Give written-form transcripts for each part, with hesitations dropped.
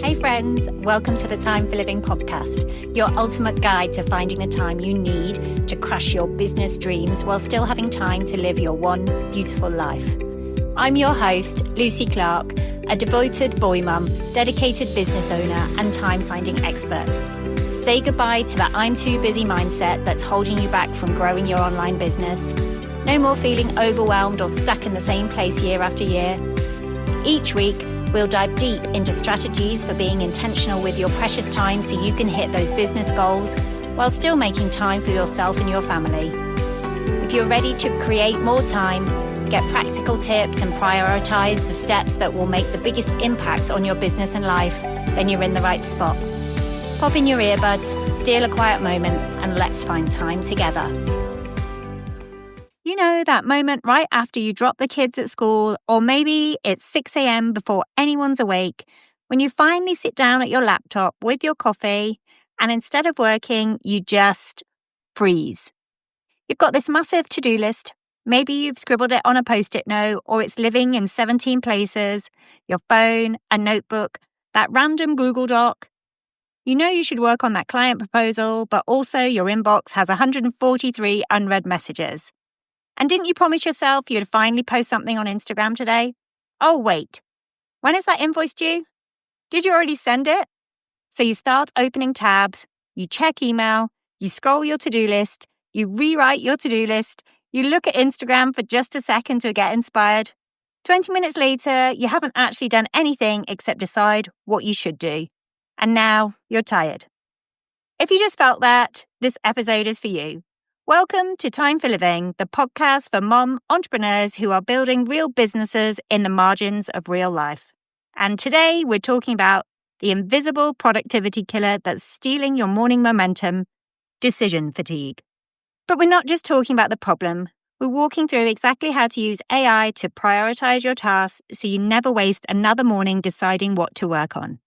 Hey friends, welcome to the Time for Living podcast, your ultimate guide to finding the time you need to crush your business dreams while still having time to live your one beautiful life. I'm your host, Lucy Clark, a devoted boy mum, dedicated business owner and time-finding expert. Say goodbye to the I'm too busy mindset that's holding you back from growing your online business. No more feeling overwhelmed or stuck in the same place year after year. Each week, we'll dive deep into strategies for being intentional with your precious time so you can hit those business goals while still making time for yourself and your family. If you're ready to create more time, get practical tips and prioritize the steps that will make the biggest impact on your business and life, then you're in the right spot. Pop in your earbuds, steal a quiet moment, and let's find time together. You know, that moment right after you drop the kids at school, or maybe it's 6 a.m. before anyone's awake, when you finally sit down at your laptop with your coffee, and instead of working, you just freeze. You've got this massive to-do list. Maybe you've scribbled it on a Post-it note, or it's living in 17 places, your phone, a notebook, that random Google Doc. You know you should work on that client proposal, but also your inbox has 143 unread messages. And didn't you promise yourself you'd finally post something on Instagram today? Oh, wait. When is that invoice due? Did you already send it? So you start opening tabs, you check email, you scroll your to-do list, you rewrite your to-do list, you look at Instagram for just a second to get inspired. 20 minutes later, you haven't actually done anything except decide what you should do. And now you're tired. If you just felt that, this episode is for you. Welcome to Time for Living, the podcast for mom entrepreneurs who are building real businesses in the margins of real life. And today we're talking about the invisible productivity killer that's stealing your morning momentum, decision fatigue. But we're not just talking about the problem. We're walking through exactly how to use AI to prioritize your tasks so you never waste another morning deciding what to work on.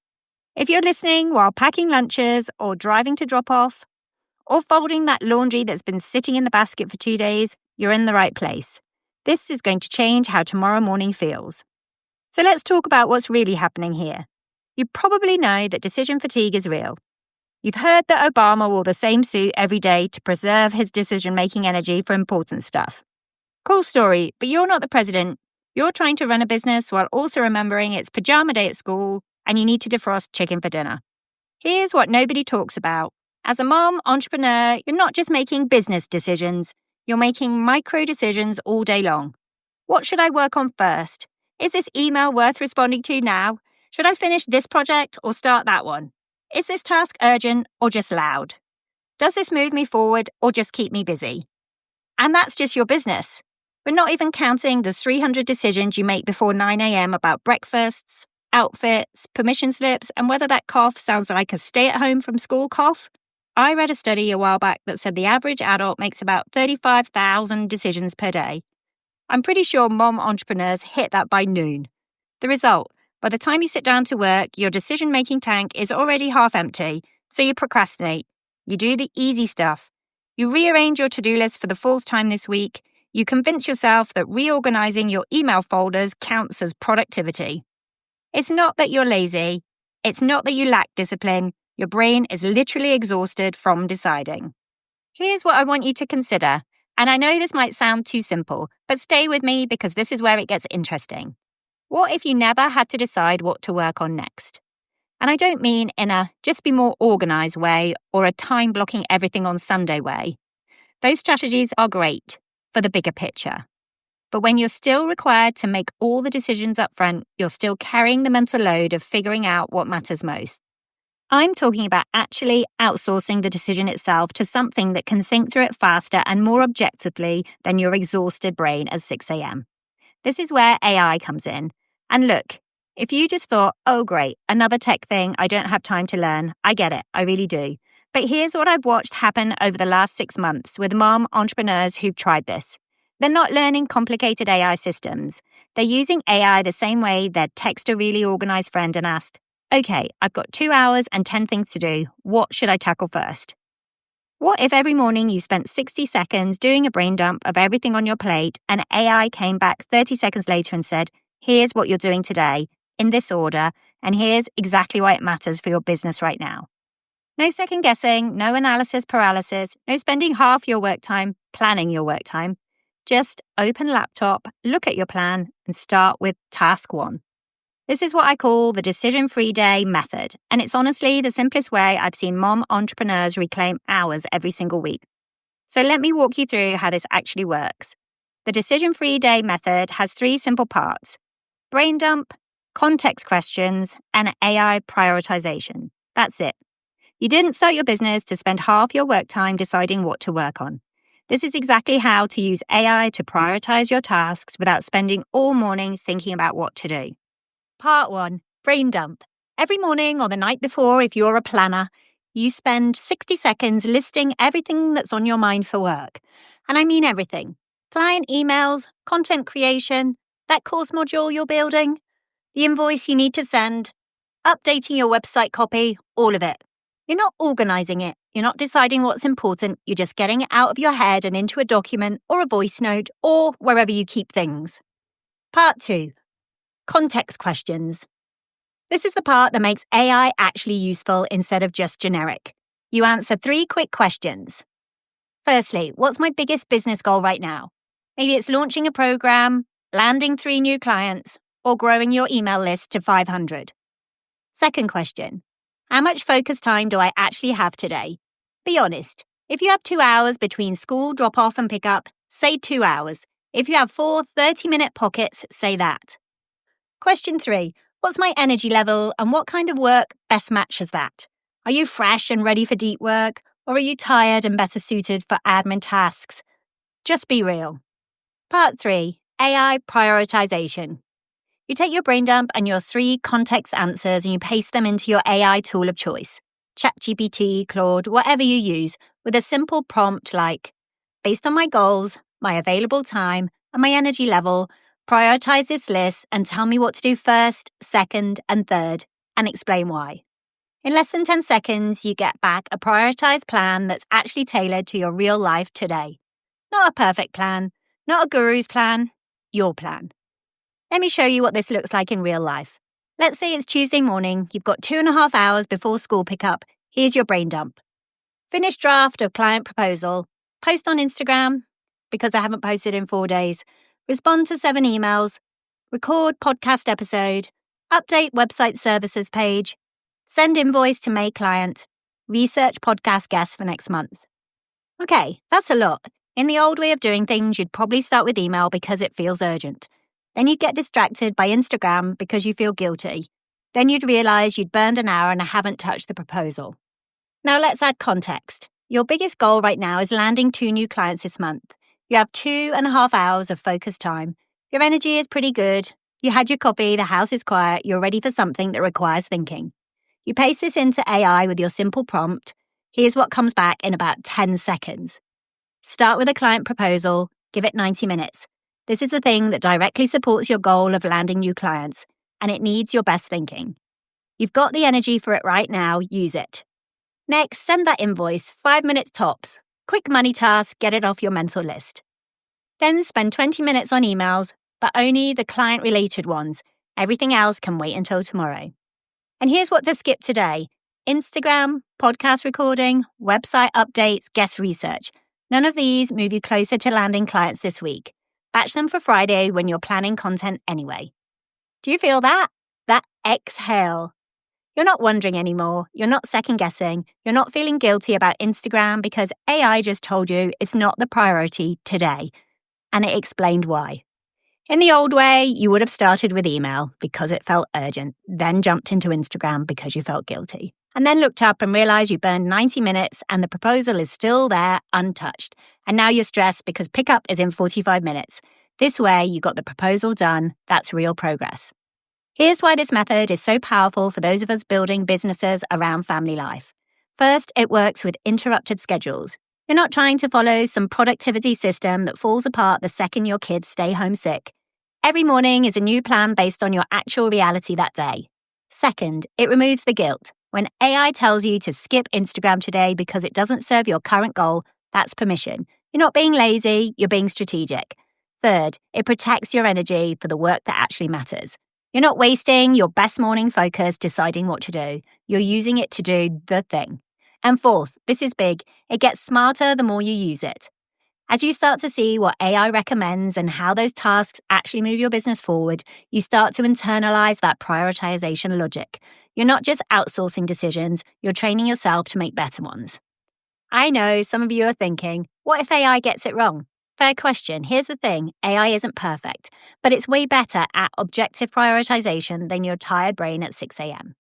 If you're listening while packing lunches or driving to drop off, or folding that laundry that's been sitting in the basket for 2 days, you're in the right place. This is going to change how tomorrow morning feels. So let's talk about what's really happening here. You probably know that decision fatigue is real. You've heard that Obama wore the same suit every day to preserve his decision-making energy for important stuff. Cool story, but you're not the president. You're trying to run a business while also remembering it's pajama day at school and you need to defrost chicken for dinner. Here's what nobody talks about. As a mom entrepreneur, you're not just making business decisions, you're making micro decisions all day long. What should I work on first? Is this email worth responding to now? Should I finish this project or start that one? Is this task urgent or just loud? Does this move me forward or just keep me busy? And that's just your business. We're not even counting the 300 decisions you make before 9 a.m. about breakfasts, outfits, permission slips, and whether that cough sounds like a stay-at-home from school cough. I read a study a while back that said the average adult makes about 35,000 decisions per day. I'm pretty sure mom entrepreneurs hit that by noon. The result, by the time you sit down to work, your decision-making tank is already half empty, so you procrastinate. You do the easy stuff. You rearrange your to-do list for the 4th time this week. You convince yourself that reorganizing your email folders counts as productivity. It's not that you're lazy. It's not that you lack discipline. Your brain is literally exhausted from deciding. Here's what I want you to consider, and I know this might sound too simple, but stay with me because this is where it gets interesting. What if you never had to decide what to work on next? And I don't mean in a just be more organized way or a time blocking everything on Sunday way. Those strategies are great for the bigger picture. But when you're still required to make all the decisions up front, you're still carrying the mental load of figuring out what matters most. I'm talking about actually outsourcing the decision itself to something that can think through it faster and more objectively than your exhausted brain at 6 a.m. This is where AI comes in. And look, if you just thought, oh great, another tech thing I don't have time to learn, I get it, I really do. But here's what I've watched happen over the last 6 months with mom entrepreneurs who've tried this. They're not learning complicated AI systems. They're using AI the same way they'd text a really organized friend and asked, okay, I've got 2 hours and 10 things to do. What should I tackle first? What if every morning you spent 60 seconds doing a brain dump of everything on your plate and AI came back 30 seconds later and said, here's what you're doing today, in this order, And here's exactly why it matters for your business right now. No second guessing, no analysis paralysis, no spending half your work time planning your work time. Just open laptop, look at your plan, and start with task 1. This is what I call the decision-free day method, and it's honestly the simplest way I've seen mom entrepreneurs reclaim hours every single week. So let me walk you through how this actually works. The decision-free day method has 3 simple parts: brain dump, context questions, and AI prioritization. That's it. You didn't start your business to spend half your work time deciding what to work on. This is exactly how to use AI to prioritize your tasks without spending all morning thinking about what to do. Part 1, brain dump. Every morning or the night before, if you're a planner, you spend 60 seconds listing everything that's on your mind for work. And I mean everything. Client emails, content creation, that course module you're building, the invoice you need to send, updating your website copy, all of it. You're not organizing it. You're not deciding what's important. You're just getting it out of your head and into a document or a voice note or wherever you keep things. Part 2, context questions. This is the part that makes AI actually useful instead of just generic. You answer 3 quick questions. Firstly, what's my biggest business goal right now? Maybe it's launching a program, landing 3 new clients, or growing your email list to 500. Second question, how much focus time do I actually have today? Be honest. If you have 2 hours between school drop-off and pick-up, say 2 hours. If you have 4 30-minute pockets, say that. Question 3, what's my energy level and what kind of work best matches that? Are you fresh and ready for deep work, or are you tired and better suited for admin tasks? Just be real. Part 3, AI prioritization. You take your brain dump and your 3 context answers and you paste them into your AI tool of choice. ChatGPT, Claude, whatever you use, with a simple prompt like, based on my goals, my available time, and my energy level, prioritize this list and tell me what to do first, second, and third, and explain why. In less than 10 seconds, you get back a prioritized plan that's actually tailored to your real life today. Not a perfect plan, not a guru's plan, your plan. Let me show you what this looks like in real life. Let's say it's Tuesday morning, you've got 2.5 hours before school pickup. Here's your brain dump. Finished draft of client proposal, post on Instagram, because I haven't posted in 4 days, respond to 7 emails, record podcast episode, update website services page, send invoice to May client, research podcast guests for next month. Okay, that's a lot. In the old way of doing things, you'd probably start with email because it feels urgent. Then you'd get distracted by Instagram because you feel guilty. Then you'd realise you'd burned an hour and haven't touched the proposal. Now let's add context. Your biggest goal right now is landing 2 new clients this month. You have 2.5 hours of focused time. Your energy is pretty good. You had your copy, the house is quiet, you're ready for something that requires thinking. You paste this into AI with your simple prompt. Here's what comes back in about 10 seconds. Start with a client proposal, give it 90 minutes. This is the thing that directly supports your goal of landing new clients, and it needs your best thinking. You've got the energy for it right now, use it. Next, send that invoice, 5 minutes tops. Quick money task, get it off your mental list. Then spend 20 minutes on emails, but only the client-related ones. Everything else can wait until tomorrow. And here's what to skip today. Instagram, podcast recording, website updates, guest research. None of these move you closer to landing clients this week. Batch them for Friday when you're planning content anyway. Do you feel that? That exhale. You're not wondering anymore. You're not second-guessing. You're not feeling guilty about Instagram because AI just told you it's not the priority today. And it explained why. In the old way, you would have started with email because it felt urgent, then jumped into Instagram because you felt guilty, and then looked up and realized you burned 90 minutes and the proposal is still there, untouched. And now you're stressed because pickup is in 45 minutes. This way, you got the proposal done. That's real progress. Here's why this method is so powerful for those of us building businesses around family life. First, it works with interrupted schedules. You're not trying to follow some productivity system that falls apart the second your kids stay home sick. Every morning is a new plan based on your actual reality that day. Second, it removes the guilt. When AI tells you to skip Instagram today because it doesn't serve your current goal, that's permission. You're not being lazy, you're being strategic. Third, it protects your energy for the work that actually matters. You're not wasting your best morning focus deciding what to do. You're using it to do the thing. And fourth, this is big, it gets smarter the more you use it. As you start to see what AI recommends and how those tasks actually move your business forward, you start to internalize that prioritization logic. You're not just outsourcing decisions, you're training yourself to make better ones. I know some of you are thinking, what if AI gets it wrong? Fair question. Here's the thing, AI isn't perfect, but it's way better at objective prioritization than your tired brain at 6 a.m.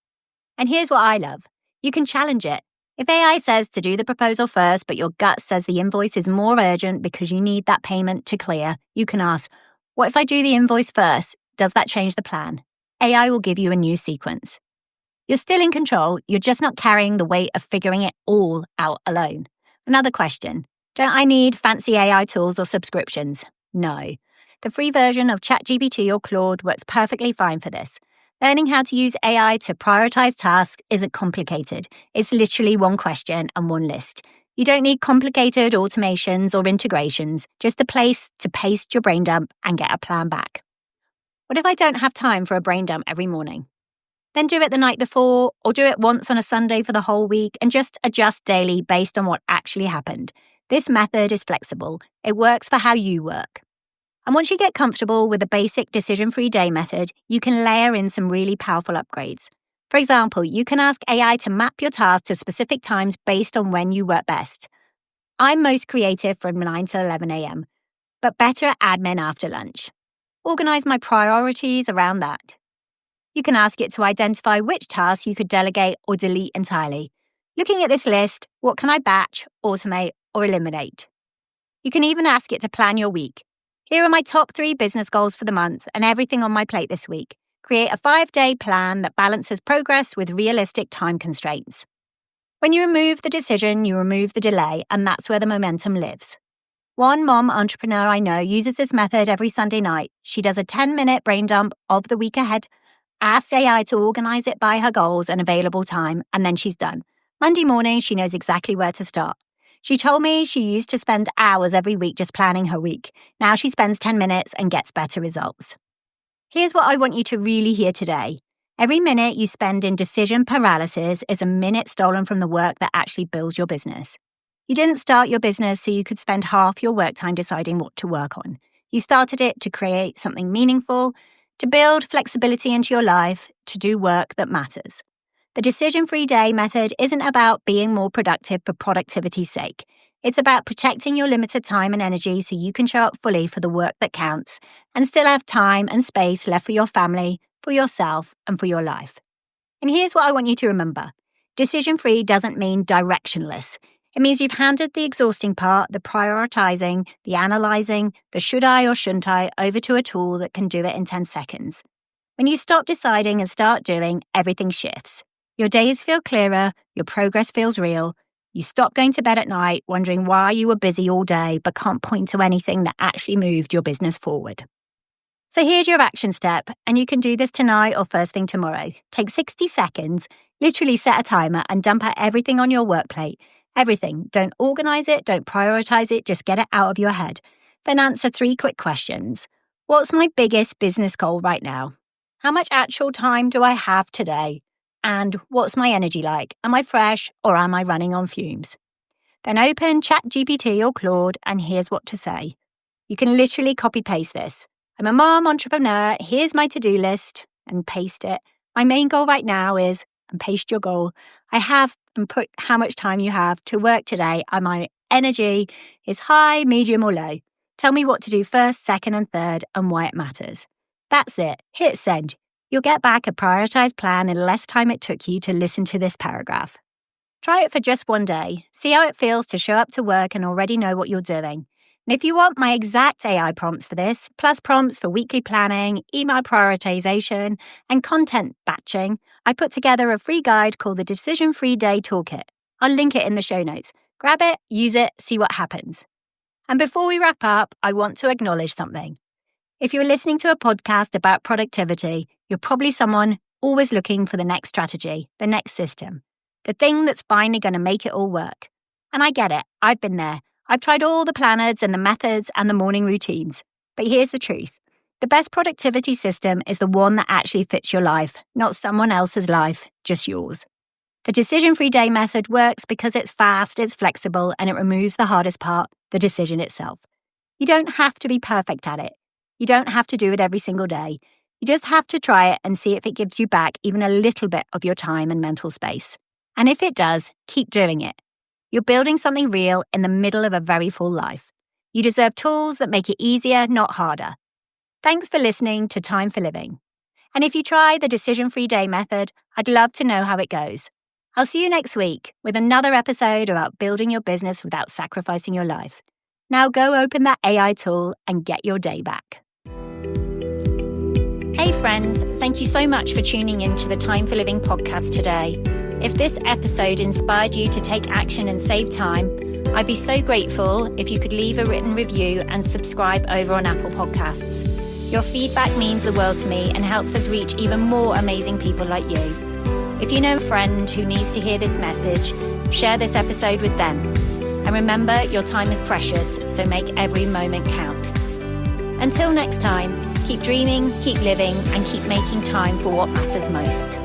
And here's what I love. You can challenge it. If AI says to do the proposal first, but your gut says the invoice is more urgent because you need that payment to clear, you can ask, what if I do the invoice first? Does that change the plan? AI will give you a new sequence. You're still in control, you're just not carrying the weight of figuring it all out alone. Another question. Don't I need fancy AI tools or subscriptions? No. The free version of ChatGPT or Claude works perfectly fine for this. Learning how to use AI to prioritize tasks isn't complicated. It's literally one question and one list. You don't need complicated automations or integrations, just a place to paste your brain dump and get a plan back. What if I don't have time for a brain dump every morning? Then do it the night before, or do it once on a Sunday for the whole week and just adjust daily based on what actually happened. This method is flexible. It works for how you work. And once you get comfortable with the basic decision-free day method, you can layer in some really powerful upgrades. For example, you can ask AI to map your tasks to specific times based on when you work best. I'm most creative from 9 to 11 a.m., but better at admin after lunch. Organize my priorities around that. You can ask it to identify which tasks you could delegate or delete entirely. Looking at this list, what can I batch, automate, or eliminate? You can even ask it to plan your week. Here are my top 3 business goals for the month and everything on my plate this week. Create a 5-day plan that balances progress with realistic time constraints. When you remove the decision, you remove the delay, and that's where the momentum lives. One mom entrepreneur I know uses this method every Sunday night. She does a 10-minute brain dump of the week ahead, asks AI to organize it by her goals and available time, and then she's done. Monday morning, she knows exactly where to start. She told me she used to spend hours every week just planning her week. Now she spends 10 minutes and gets better results. Here's what I want you to really hear today. Every minute you spend in decision paralysis is a minute stolen from the work that actually builds your business. You didn't start your business so you could spend half your work time deciding what to work on. You started it to create something meaningful, to build flexibility into your life, to do work that matters. The decision-free day method isn't about being more productive for productivity's sake. It's about protecting your limited time and energy so you can show up fully for the work that counts and still have time and space left for your family, for yourself, and for your life. And here's what I want you to remember. Decision-free doesn't mean directionless. It means you've handed the exhausting part, the prioritizing, the analyzing, the should I or shouldn't I, over to a tool that can do it in 10 seconds. When you stop deciding and start doing, everything shifts. Your days feel clearer, your progress feels real. You stop going to bed at night wondering why you were busy all day but can't point to anything that actually moved your business forward. So here's your action step, and you can do this tonight or first thing tomorrow. Take 60 seconds, literally set a timer and dump out everything on your work plate. Everything. Don't organize it, don't prioritize it, just get it out of your head. Then answer 3 quick questions. What's my biggest business goal right now? How much actual time do I have today? And what's my energy like? Am I fresh or am I running on fumes? Then open ChatGPT or Claude and here's what to say. You can literally copy-paste this. I'm a mom entrepreneur, here's my to-do list, and paste it. My main goal right now is, and paste your goal. I have, and put how much time you have to work today, and my energy is high, medium, or low. Tell me what to do first, second, and third, and why it matters. That's it. Hit send. You'll get back a prioritized plan in less time it took you to listen to this paragraph. Try it for just one day. See how it feels to show up to work and already know what you're doing. And if you want my exact AI prompts for this, plus prompts for weekly planning, email prioritization, and content batching, I put together a free guide called the Decision Free Day Toolkit. I'll link it in the show notes. Grab it, use it, see what happens. And before we wrap up, I want to acknowledge something. If you're listening to a podcast about productivity, you're probably someone always looking for the next strategy, the next system, the thing that's finally going to make it all work. And I get it. I've been there. I've tried all the planners and the methods and the morning routines. But here's the truth. The best productivity system is the one that actually fits your life, not someone else's life, just yours. The decision-free day method works because it's fast, it's flexible, and it removes the hardest part, the decision itself. You don't have to be perfect at it. You don't have to do it every single day. You just have to try it and see if it gives you back even a little bit of your time and mental space. And if it does, keep doing it. You're building something real in the middle of a very full life. You deserve tools that make it easier, not harder. Thanks for listening to Time for Living. And if you try the decision-free day method, I'd love to know how it goes. I'll see you next week with another episode about building your business without sacrificing your life. Now go open that AI tool and get your day back. Hey friends, thank you so much for tuning in to the Time for Living podcast today. If this episode inspired you to take action and save time, I'd be so grateful if you could leave a written review and subscribe over on Apple Podcasts. Your feedback means the world to me and helps us reach even more amazing people like you. If you know a friend who needs to hear this message, share this episode with them. And remember, your time is precious, so make every moment count. Until next time, keep dreaming, keep living, and keep making time for what matters most.